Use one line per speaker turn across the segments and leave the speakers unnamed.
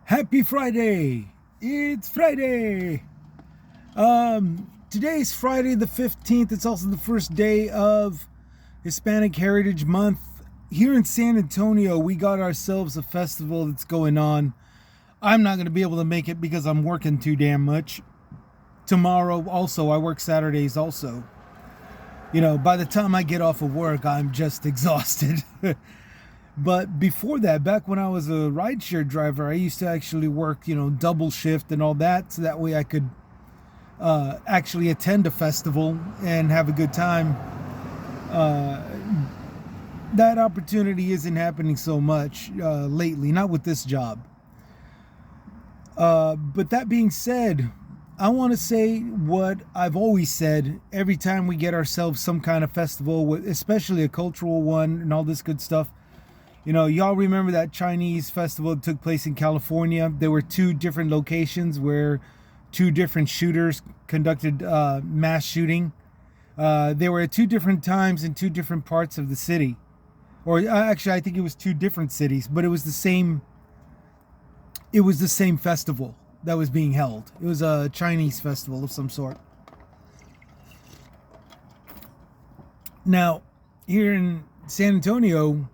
Happy Friday! It's Friday! Today's Friday the 15th. It's also the first day of Hispanic Heritage Month. Here in San Antonio, we got ourselves a festival that's going on. I'm not going to be able to make it because I'm working too damn much. Tomorrow, also, I work Saturdays also. By the time I get off of work, I'm just exhausted. But before that, back when I was a rideshare driver, I used to actually work, double shift and all that, so that way I could actually attend a festival and have a good time. Uh, that opportunity isn't happening so much lately, not with this job. But that being said, I want to say what I've always said every time we get ourselves some kind of festival, especially a cultural one and all this good stuff. Y'all remember that Chinese festival that took place in California? There were two different locations where two different shooters conducted mass shooting. They were at two different times in two different parts of the city. Or actually, I think it was two different cities, but it was the same. It was the same festival that was being held. It was a Chinese festival of some sort. Now, here in San Antonio,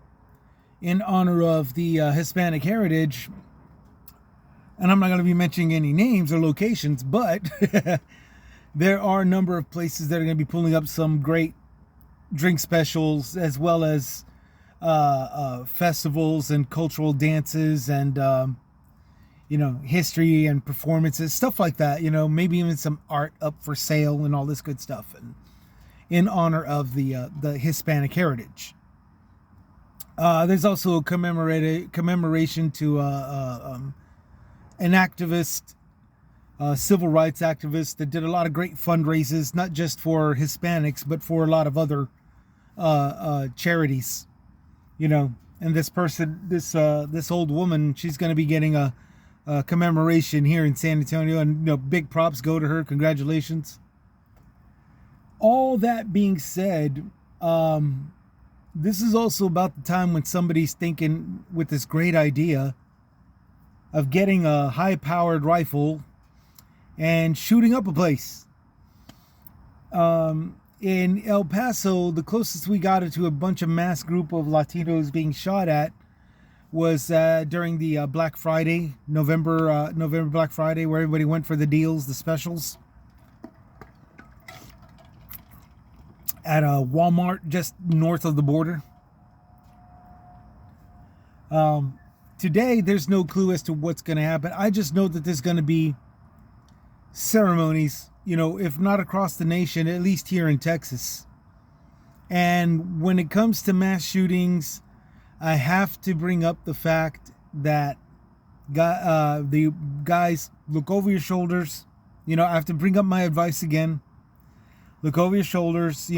in honor of the Hispanic heritage, and I'm not going to be mentioning any names or locations, but there are a number of places that are going to be pulling up some great drink specials, as well as festivals and cultural dances and history and performances, stuff like that. Maybe even some art up for sale and all this good stuff, and in honor of the Hispanic heritage. There's also a commemoration to an activist, civil rights activist that did a lot of great fundraisers, not just for Hispanics, but for a lot of other charities. And this old woman, she's going to be getting a commemoration here in San Antonio, and big props go to her. Congratulations. All that being said, this is also about the time when somebody's thinking with this great idea of getting a high-powered rifle and shooting up a place. In El Paso, the closest we got to a bunch of mass group of Latinos being shot at was during the Black Friday, November Black Friday, where everybody went for the deals, the specials. At a Walmart just north of the border. Today, there's no clue as to what's going to happen. I just know that there's going to be ceremonies, if not across the nation, at least here in Texas. And when it comes to mass shootings, I have to bring up the fact that the guys, look over your shoulders. I have to bring up my advice again. Look over your shoulders,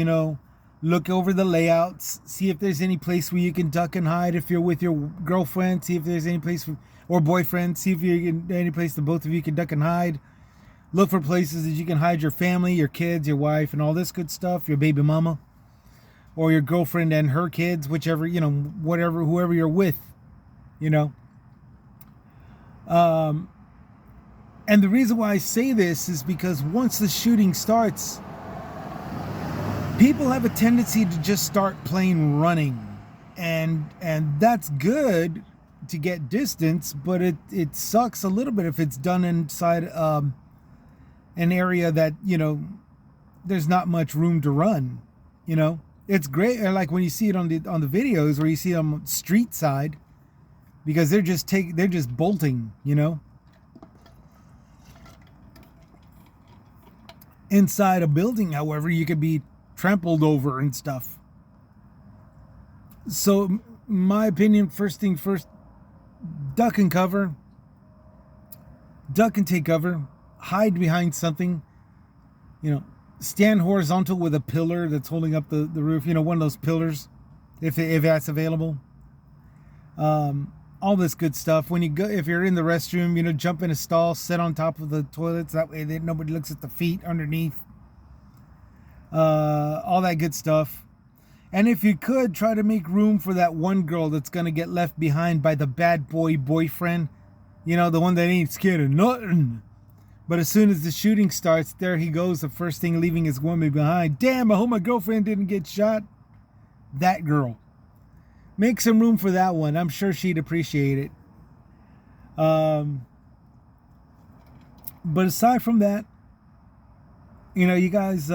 look over the layouts, see if there's any place where you can duck and hide if you're with your girlfriend, see if there's any place or boyfriend, see if you're in any place that both of you can duck and hide. Look for places that you can hide your family, your kids, your wife, and all this good stuff, your baby mama, or your girlfriend and her kids, whichever, whoever you're with, And the reason why I say this is because once the shooting starts, people have a tendency to just start plain running, and that's good to get distance, but it sucks a little bit if it's done inside an area that there's not much room to run. It's great, like when you see it on the videos, where you see them street side, because they're just bolting. Inside a building, however, you could be trampled over and stuff. So, my opinion, first thing first, duck and cover. Duck and take cover. Hide behind something. Stand horizontal with a pillar that's holding up the roof. One of those pillars, if that's available. All this good stuff. When you go, if you're in the restroom, jump in a stall, sit on top of the toilets. That way, nobody looks at the feet underneath. All that good stuff. And if you could, try to make room for that one girl that's going to get left behind by the bad boy boyfriend You know, the one that ain't scared of nothing. But as soon as the shooting starts, there he goes, the first thing leaving his woman behind. Damn, I hope my girlfriend didn't get shot. That girl. Make some room for that one. I'm sure she'd appreciate it. But aside from that, you know, you guys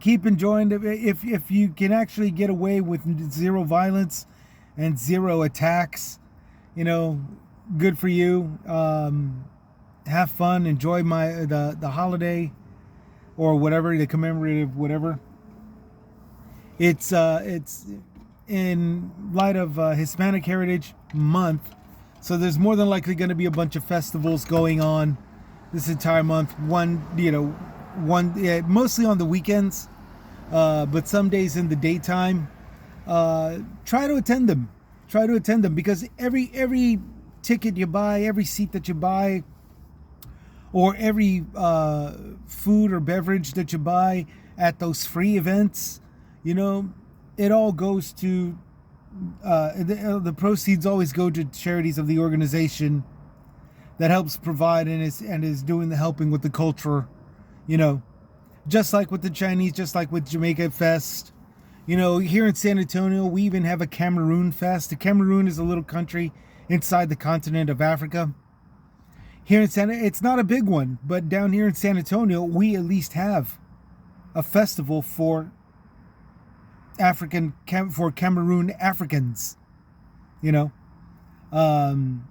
keep enjoying it. If you can actually get away with zero violence and zero attacks, you know, good for you. Have fun, enjoy the holiday or whatever, the commemorative whatever. It's in light of Hispanic Heritage Month, so there's more than likely going to be a bunch of festivals going on this entire month. Mostly on the weekends, but some days in the daytime. Try to attend them. Because every ticket you buy, every seat that you buy, or every food or beverage that you buy at those free events, you know, it all goes to the proceeds always go to charities of the organization that helps provide and is doing the helping with the culture, you know, just like with the Chinese, just like with Jamaica Fest. You know, here in San Antonio, we even have a Cameroon Fest. The Cameroon is a little country inside the continent of Africa. Here in it's not a big one, but down here in San Antonio, we at least have a festival for Cameroon Africans, you know, and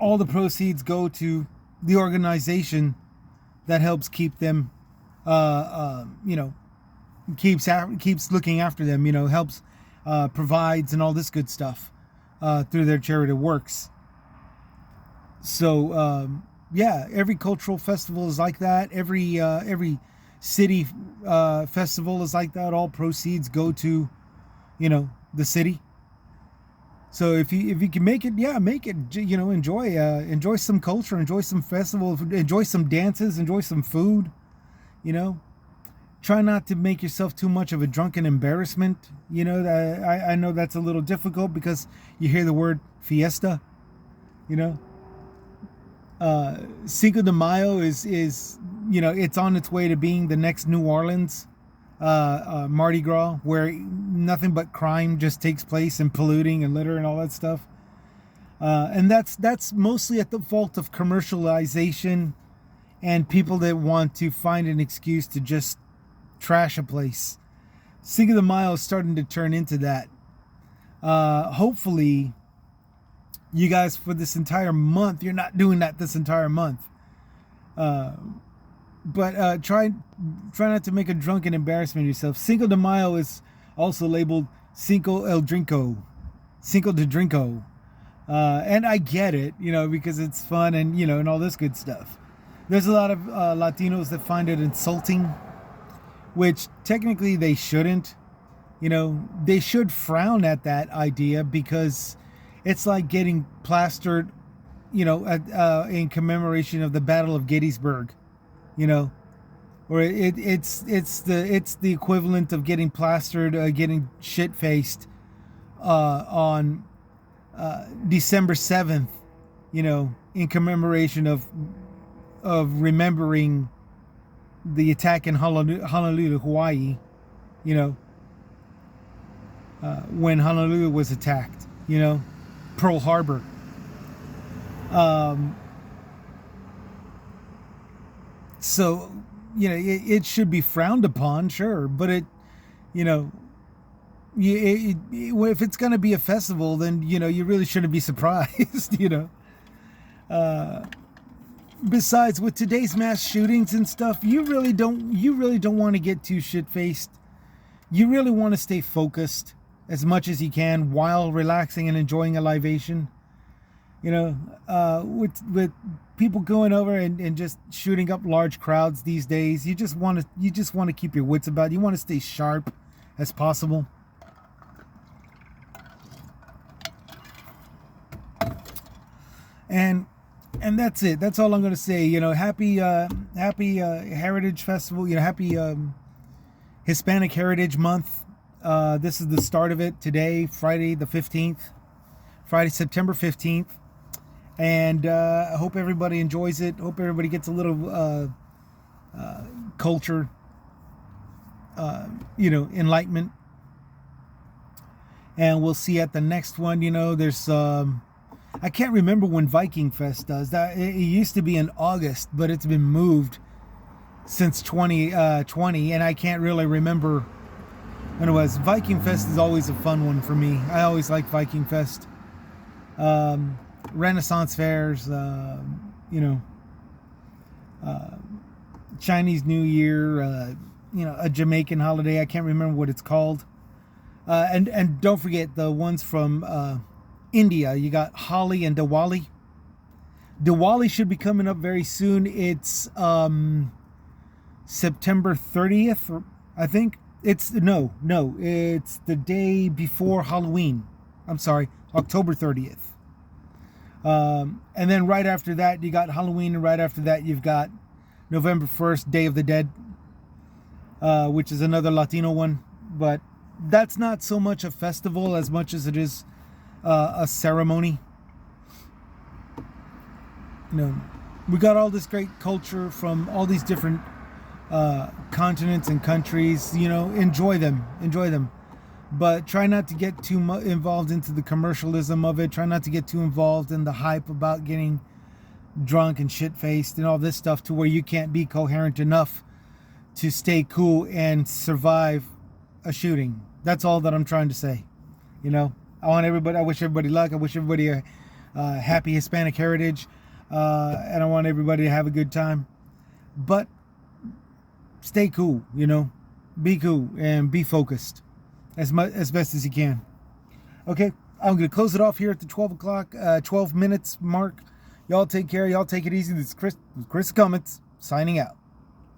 all the proceeds go to the organization that helps keep them, you know, keeps looking after them, you know, helps, provides and all this good stuff through their charitable works. So yeah, every cultural festival is like that. Every city festival is like that. All proceeds go to, you know, the city. So if you can make it, yeah, make it. You know, enjoy some culture, enjoy some festival, enjoy some dances, enjoy some food. You know, try not to make yourself too much of a drunken embarrassment. You know, I know that's a little difficult because you hear the word fiesta. You know. Cinco de Mayo is you know, it's on its way to being the next New Orleans Mardi Gras, where nothing but crime just takes place and polluting and litter and all that stuff. And that's mostly at the fault of commercialization and people that want to find an excuse to just trash a place. Cinco de Mayo is starting to turn into that. Hopefully, you guys, for this entire month, you're not doing that this entire month. But try not to make a drunken embarrassment of yourself. Cinco de Mayo is also labeled Cinco de Drinko. And I get it, you know, because it's fun and, you know, and all this good stuff. There's a lot of Latinos that find it insulting, which technically they shouldn't. You know, they should frown at that idea because it's like getting plastered, you know, in commemoration of the Battle of Gettysburg, you know, or it's the equivalent of getting plastered, getting shit faced on December 7th, you know, in commemoration of remembering the attack in Honolulu, Hawaii, you know, when Honolulu was attacked, you know. Pearl Harbor. So, you know, it should be frowned upon, sure, but it, you know, if it's going to be a festival, then, you know, you really shouldn't be surprised, you know. Besides, with today's mass shootings and stuff, you really don't want to get too shit-faced. You really want to stay focused as much as you can while relaxing and enjoying a libation. You know, with people going over and just shooting up large crowds these days, you just want to keep your wits about. You want to stay sharp as possible. And that's it. That's all I'm going to say. You know, happy Heritage Festival. You know, happy Hispanic Heritage Month. This is the start of it today, Friday the 15th, Friday, September 15th. And I hope everybody enjoys it. Hope everybody gets a little culture, enlightenment. And we'll see at the next one. There's I can't remember when Viking Fest does that. It used to be in August, but it's been moved since 2020, and I can't really remember when it was. Viking Fest is always a fun one for me. I always like Viking Fest. Renaissance fairs, Chinese New Year, a Jamaican holiday. I can't remember what it's called. And don't forget the ones from India. You got Holi and Diwali. Diwali should be coming up very soon. It's September 30th, I think. It's it's the day before Halloween. I'm sorry, October 30th. And then right after that, you got Halloween, and right after that, you've got November 1st, Day of the Dead, which is another Latino one. But that's not so much a festival as much as it is a ceremony. We got all this great culture from all these different continents and countries. Enjoy them. But try not to get too involved into the commercialism of it. Try not to get too involved in the hype about getting drunk and shit-faced and all this stuff to where you can't be coherent enough to stay cool and survive a shooting. That's all that I'm trying to say. I wish everybody luck. I wish everybody a happy Hispanic heritage. And I want everybody to have a good time. But stay cool, be cool and be focused as best as you can. Okay, I'm going to close it off here at the 12 minutes mark. Y'all take care. Y'all take it easy. This is Chris Cummins signing out.